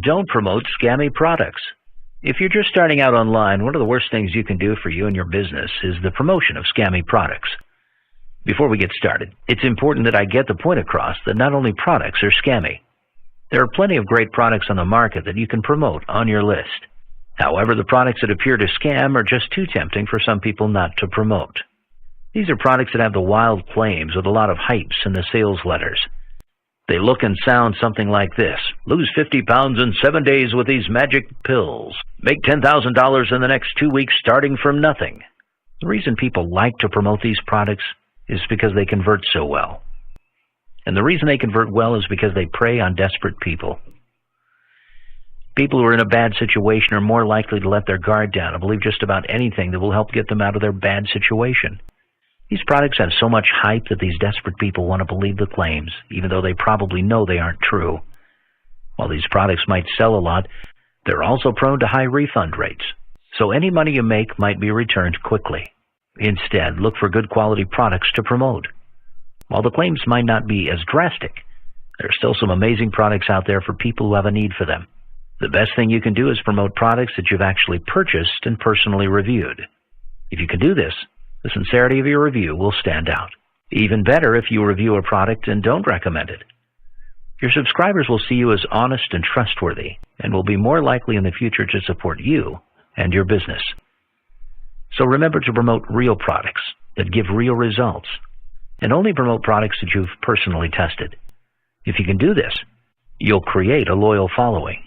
Don't promote scammy products. If you're just starting out online, one of the worst things you can do for you and your business is the promotion of scammy products. Before we get started, it's important that I get the point across that not only products are scammy. There are plenty of great products on the market that you can promote on your list. However, the products that appear to scam are just too tempting for some people not to promote. These are products that have the wild claims with a lot of hypes in the sales letters. They look and sound something like this: lose 50 pounds in 7 days with these magic pills. Make $10,000 in the next 2 weeks starting from nothing. The reason people like to promote these products is because they convert so well. And the reason they convert well is because they prey on desperate people. People who are in a bad situation are more likely to let their guard down and believe just about anything that will help get them out of their bad situation. These products have so much hype that these desperate people want to believe the claims, even though they probably know they aren't true. While these products might sell a lot, they're also prone to high refund rates, so any money you make might be returned quickly. Instead, look for good quality products to promote. While the claims might not be as drastic, there are still some amazing products out there for people who have a need for them. The best thing you can do is promote products that you've actually purchased and personally reviewed. If you can do this, the sincerity of your review will stand out. Even better if you review a product and don't recommend it. Your subscribers will see you as honest and trustworthy and will be more likely in the future to support you and your business. So remember to promote real products that give real results, and only promote products that you've personally tested. If you can do this, you'll create a loyal following.